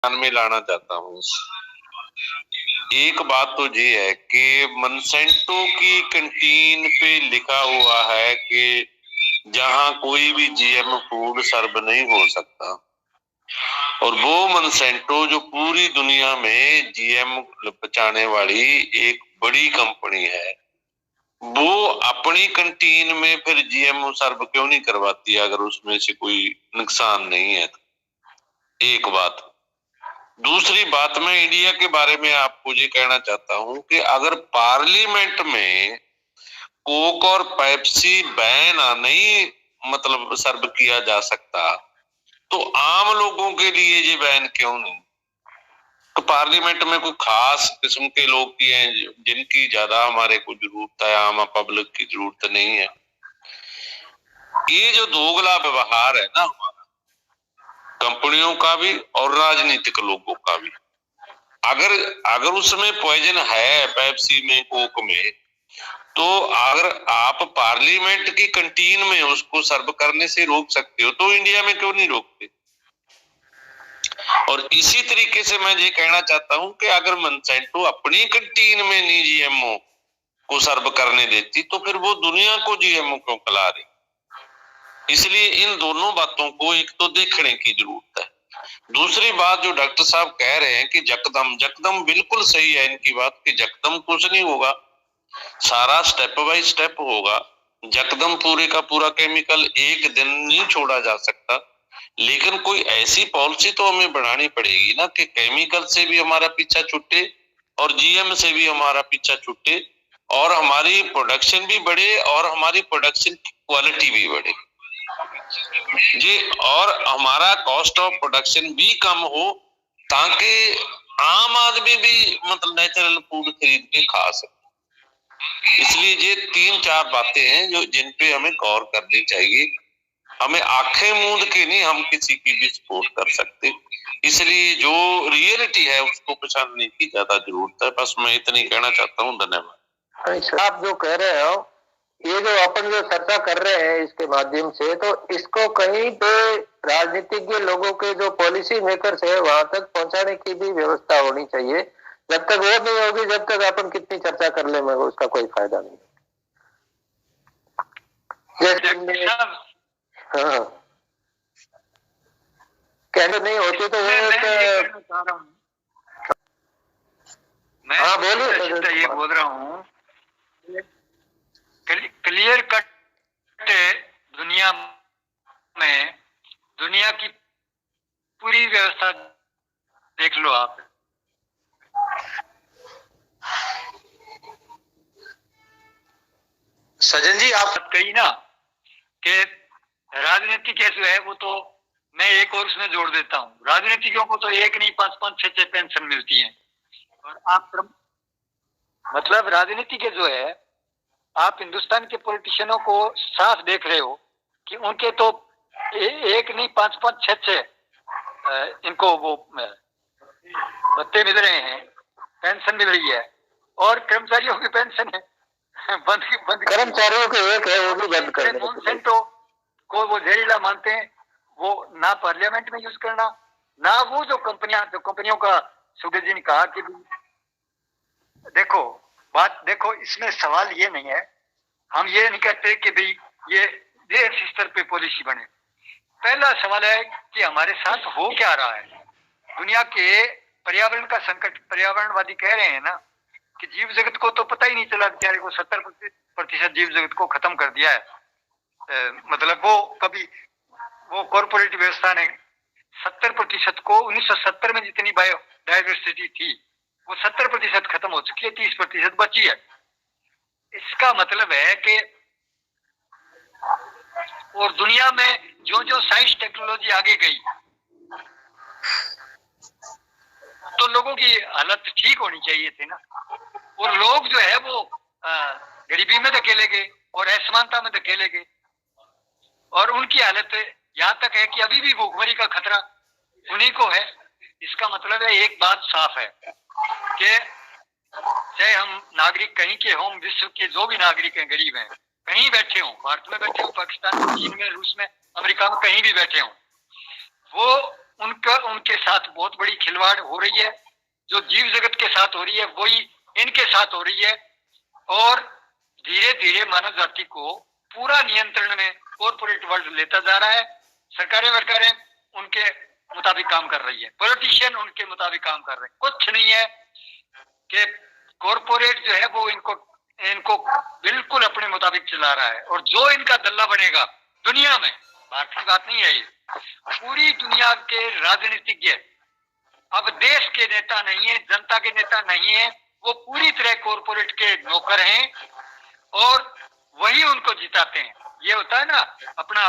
में लाना चाहता हूँ। एक बात तो ये है कि मॉन्सेंटो की कैंटीन पे लिखा हुआ है कि जहां कोई भी जीएम फूड सर्व नहीं हो सकता, और वो मॉन्सेंटो जो पूरी दुनिया में जीएम बचाने वाली एक बड़ी कंपनी है, वो अपनी कैंटीन में फिर जीएमओ सर्व क्यों नहीं करवाती अगर उसमें से कोई नुकसान नहीं है तो? एक बात। दूसरी बात, मैं इंडिया के बारे में आपको ये कहना चाहता हूं कि अगर पार्लियामेंट में कोक और पेप्सी बैन नहीं मतलब सर्व किया जा सकता, तो आम लोगों के लिए ये बैन क्यों नहीं? तो पार्लियामेंट में कोई खास किस्म के लोग भी हैं जिनकी ज्यादा हमारे को जरूरत है, आम पब्लिक की जरूरत नहीं है। ये जो दोगला व्यवहार है ना हमारा, कंपनियों का भी और राजनीतिक लोगों का भी, अगर अगर उसमें पॉइजन है पेप्सी में, कोक में, तो अगर आप पार्लियामेंट की कैंटीन में उसको सर्व करने से रोक सकते हो तो इंडिया में क्यों नहीं रोकते? और इसी तरीके से मैं ये कहना चाहता हूं कि अगर मॉन्सेंटो अपनी कैंटीन में नहीं जीएमओ को सर्व करने देती तो फिर वो दुनिया को जीएमओ क्यों खिला रही? इसलिए इन दोनों बातों को एक तो देखने की जरूरत है। दूसरी बात, जो डॉक्टर साहब कह रहे हैं कि जकदम जकदम, बिल्कुल सही है इनकी बात कि जकदम कुछ नहीं होगा, सारा स्टेप बाय स्टेप होगा। जकदम पूरे का पूरा केमिकल एक दिन नहीं छोड़ा जा सकता, लेकिन कोई ऐसी पॉलिसी तो हमें बनानी पड़ेगी ना कि केमिकल से भी हमारा पीछा छूटे और जीएम से भी हमारा पीछा छूटे, और हमारी प्रोडक्शन भी बढ़े और हमारी प्रोडक्शन की क्वालिटी भी बढ़े जी, और हमारा कॉस्ट ऑफ प्रोडक्शन भी कम हो, ताकि आम आदमी भी मतलब नेचुरल फूड खरीद के खा सके। इसलिए ये तीन चार बातें हैं जो जिन पे हमें गौर करनी चाहिए। हमें आंखें मूंद के नहीं हम किसी की भी सपोर्ट कर सकते, इसलिए जो रियलिटी है उसको पहचानने की ज्यादा जरूरत है। बस मैं इतनी कहना चाहता हूँ। धन्यवाद। आप जो कह रहे हो, ये जो अपन जो चर्चा कर रहे हैं इसके माध्यम से, तो इसको कहीं पे राजनीतिज्ञ लोगों के जो पॉलिसी मेकर्स है वहां तक पहुंचाने की भी व्यवस्था होनी चाहिए। जब तक वो नहीं होगी, जब तक अपन कितनी चर्चा कर ले मगर उसका कोई फायदा नहीं। हाँ, कहने नहीं होती तो हाँ बोलिए। ये बोल रहा हूँ, क्लियर कट दुनिया में, दुनिया की पूरी व्यवस्था देख लो आप। सजन जी, आप कही ना कि राजनीति कैसे है, वो तो मैं एक और उसमें जोड़ देता हूँ। राजनीतिज्ञों को तो एक नहीं 5-5, 6-6 पेंशन मिलती है, और आप मतलब राजनीति के जो है, आप हिंदुस्तान के पॉलिटिशियनों को साफ देख रहे हो कि उनके तो एक नहीं 5-5, 6-6 इनको वो भत्ते मिल रहे हैं, पेंशन मिल रही है, और कर्मचारियों की पेंशन है बंद कर्मचारियों के एक है वो भी बंद कर दें। मॉन्सेंटो को वो जहरीला मानते हैं, वो ना पार्लियामेंट में यूज करना, ना वो जो कंपनियों का सुगत जी ने कहा कि देखो बात, देखो इसमें सवाल ये नहीं है, हम ये नहीं कहते कि भाई ये देश स्तर पे पॉलिसी बने। पहला सवाल है कि हमारे साथ हो क्या रहा है। दुनिया के पर्यावरण का संकट, पर्यावरणवादी कह रहे हैं ना कि जीव जगत को तो पता ही नहीं चला, बेचारे को 70% जीव जगत को खत्म कर दिया है। मतलब वो कभी वो कॉर्पोरेट व्यवस्था ने 70% को 1970 में जितनी बायोडाइवर्सिटी थी वो 70% खत्म हो चुकी है, 30% बची है। इसका मतलब है कि और दुनिया में जो जो साइंस टेक्नोलॉजी आगे गई तो लोगों की हालत ठीक होनी चाहिए थी ना, और लोग जो है वो गरीबी में धकेले गए और असमानता में धकेले गए, और उनकी हालत यहाँ तक है कि अभी भी भूखमरी का खतरा उन्हीं को है। इसका मतलब है एक बात साफ है कि चाहे हम नागरिक कहीं के हों, विश्व के जो भी नागरिक हैं, गरीब हैं, कहीं बैठे हों, भारत में बैठे हों, पाकिस्तान में, चीन में, रूस में, अमेरिका में, कहीं भी बैठे हों, वो उनके साथ बहुत बड़ी खिलवाड़ हो रही है। जो जीव जगत के साथ हो रही है वही इनके साथ हो रही है, और धीरे धीरे मानव जाति को पूरा नियंत्रण में कॉर्पोरेट वर्ल्ड लेता जा रहा है। सरकारें वरकारें उनके मुताबिक काम कर रही है, पॉलिटिशियन उनके मुताबिक काम कर रहे हैं। कुछ नहीं है कि कॉर्पोरेट जो है वो इनको बिल्कुल अपने मुताबिक चला रहा है, और जो इनका दल्ला बनेगा दुनिया में, भारत की बात नहीं है ये, पूरी दुनिया के राजनीतिज्ञ अब देश के नेता नहीं है, जनता के नेता नहीं है, वो पूरी तरह कॉर्पोरेट के नौकर हैं और वही उनको जिताते हैं। ये होता है ना, अपना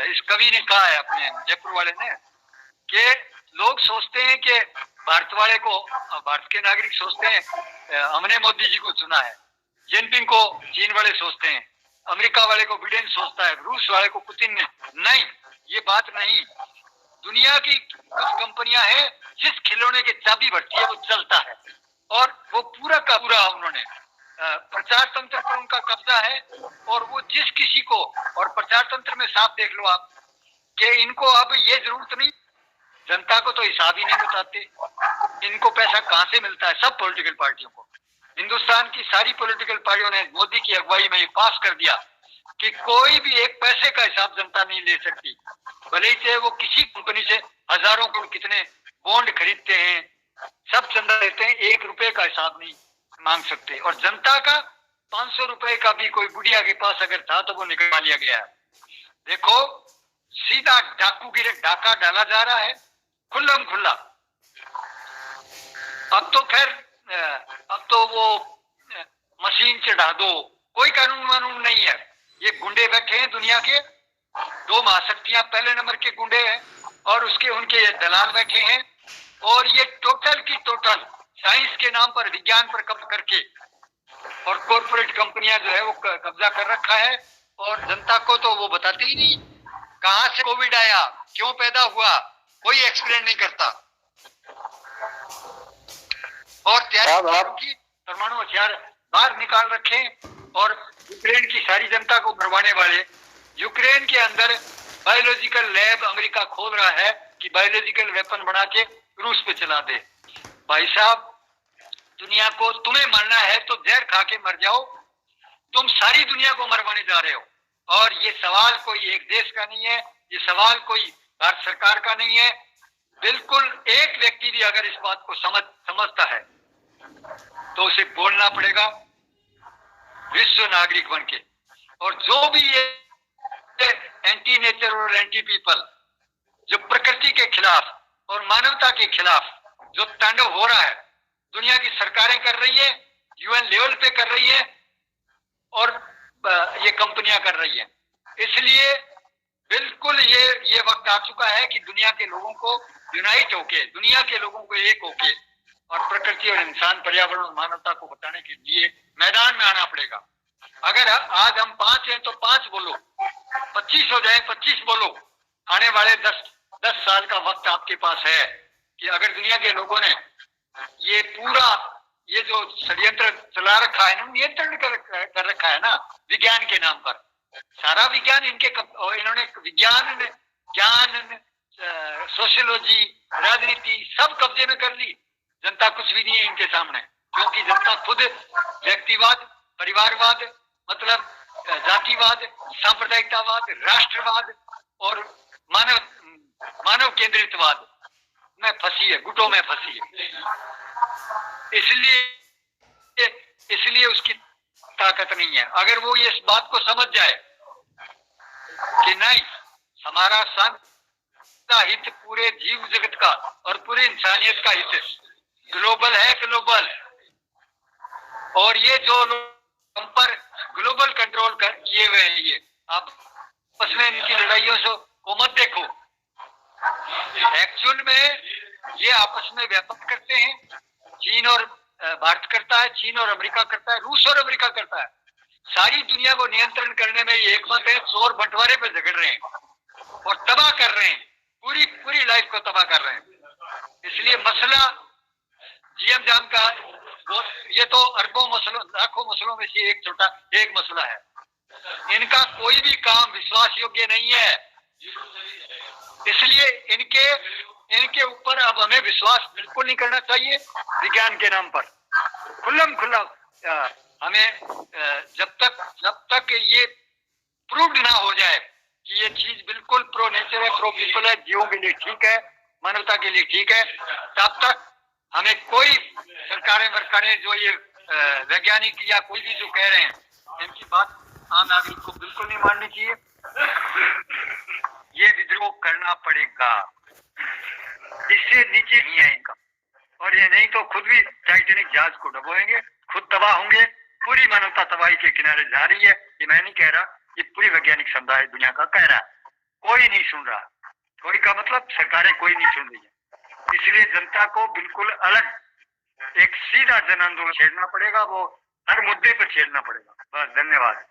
इस कवि ने कहा है अपने जयपुर वाले ने, कि लोग सोचते हैं कि भारत के नागरिक सोचते हैं हमने मोदी जी को चुना है, जिनपिंग को चीन वाले सोचते हैं, अमेरिका वाले को बिडेन सोचता है, रूस वाले को पुतिन ने। नहीं, ये बात नहीं। दुनिया की कुछ कंपनियां हैं जिस खिलौने की चाबी बढ़ती है वो चलता है, और वो पूरा का पूरा उन्होंने प्रचार तंत्र पर उनका कब्जा है, और वो जिस किसी को, और प्रचार तंत्र में साफ देख लो आप कि इनको अब ये जरूरत नहीं, जनता को तो हिसाब ही नहीं बताते, इनको पैसा कहां से मिलता है। सब पॉलिटिकल पार्टियों को, हिंदुस्तान की सारी पॉलिटिकल पार्टियों ने मोदी की अगुवाई में ये पास कर दिया कि कोई भी एक पैसे का हिसाब जनता नहीं ले सकती, भले ही चाहे वो किसी कंपनी से हजारों करोड़ कितने बॉन्ड खरीदते हैं, सब चंदा लेते हैं, 1 रुपए का हिसाब नहीं मांग सकते। और जनता का 500 रुपए का भी कोई बुढ़िया के पास अगर था तो वो निकलवा लिया गया है। देखो, सीधा डाका डाला जा रहा है खुल्लम खुल्ला। अब तो खैर अब तो वो मशीन चढ़ा दो, कोई कानून नहीं है। ये गुंडे बैठे हैं दुनिया के, 2 महाशक्तियां पहले नंबर के गुंडे हैं, और उनके दलाल बैठे हैं, और ये टोटल की टोटल साइंस के नाम पर, विज्ञान पर कब्जा करके, और कॉर्पोरेट कंपनियां जो है वो कब्जा कर रखा है, और जनता को तो वो बताती ही नहीं कहां से कोविड आया, क्यों पैदा हुआ, कोई एक्सप्लेन नहीं करता। और परमाणु हथियार बाहर निकाल रखे, और यूक्रेन की सारी जनता को मरवाने वाले, यूक्रेन के अंदर बायोलॉजिकल लैब अमेरिका खोल रहा है कि बायोलॉजिकल वेपन बना के रूस पे चला दे। भाई साहब, दुनिया को तुम्हें मरना है तो जहर खा के मर जाओ, तुम सारी दुनिया को मरवाने जा रहे हो। और ये सवाल कोई एक देश का नहीं है, ये सवाल कोई भारत सरकार का नहीं है। बिल्कुल एक व्यक्ति भी अगर इस बात को समझता है तो उसे बोलना पड़ेगा विश्व नागरिक बन के। और जो भी ये एंटी नेचर और एंटी पीपल, जो प्रकृति के खिलाफ और मानवता के खिलाफ जो तांडव हो रहा है, दुनिया की सरकारें कर रही है, यूएन लेवल पे कर रही है, और ये कंपनियां कर रही है। इसलिए बिल्कुल ये वक्त आ चुका है कि दुनिया के लोगों को यूनाइट होके, दुनिया के लोगों को एक होके, और प्रकृति और इंसान, पर्यावरण और मानवता को बताने के लिए मैदान में आना पड़ेगा। अगर आज हम 5 हैं तो 5 बोलो, 25 हो जाए 25 बोलो। आने वाले 10 साल का वक्त आपके पास है कि अगर दुनिया के लोगों ने ये पूरा ये जो षड्यंत्र चला रखा है ना, नियंत्रण कर रखा है ना विज्ञान के नाम पर, सारा विज्ञान इन्होंने विज्ञान, ज्ञान, सोशियोलॉजी, राजनीति सब कब्जे में कर ली। जनता कुछ भी नहीं है इनके सामने, क्योंकि जनता खुद व्यक्तिवाद, परिवारवाद, मतलब जातिवाद, सांप्रदायिकतावाद, राष्ट्रवाद और मानव केंद्रितवाद में फंसी है, गुटों में फंसी है। इसलिए उसकी ताकत नहीं है। अगर वो ये इस बात को समझ जाए कि नहीं, हमारा का हित पूरे जीव जगत का और पूरे इंसानियत का हित ग्लोबल है, ग्लोबल, और ये जो लोग हम पर ग्लोबल कंट्रोल किए हुए हैं, ये आप आपस में इनकी लड़ाइयों से को मत देखो। एक्चुअल में ये आपस में व्यापार करते हैं। चीन और भारत करता है, चीन और अमेरिका करता है, रूस और अमेरिका करता है। सारी दुनिया को नियंत्रण करने में ये एकमत है। चोर बंटवारे पे झगड़ रहे हैं और तबाह कर रहे हैं, पूरी लाइफ को तबाह कर रहे हैं। इसलिए मसला जीएम जाम का ये तो अरबों मसलों, लाखों मसलों में से एक मसला है। इनका कोई भी काम विश्वास योग्य नहीं है। इसलिए इनके इनके ऊपर अब हमें विश्वास बिल्कुल नहीं करना चाहिए विज्ञान के नाम पर। खुल्लम खुल्ला हमें जब तक ये प्रूव्ड ना हो जाए कि ये चीज बिल्कुल प्रो नेचर है, प्रो पीपल है, जीवों के लिए ठीक है, मानवता के लिए ठीक है, तब तक हमें कोई सरकारें जो ये वैज्ञानिक या कोई भी जो कह रहे हैं, इनकी बात आम नागरिक को बिल्कुल नहीं माननी चाहिए। ये विद्रोह करना पड़ेगा, इससे नीचे नहीं आएगा। और ये नहीं तो खुद भी टाइटैनिक जहाज को डुबोएंगे, खुद तबाह होंगे, पूरी मानवता तबाही के किनारे जा रही है। ये मैं नहीं कह रहा, ये पूरी वैज्ञानिक समुदाय दुनिया का कह रहा है, कोई नहीं सुन रहा। कोई का मतलब सरकारें कोई नहीं सुन रही है। इसलिए जनता को बिल्कुल अलग एक सीधा जन आंदोलन छेड़ना पड़ेगा, वो हर मुद्दे पर छेड़ना पड़ेगा। बस, धन्यवाद।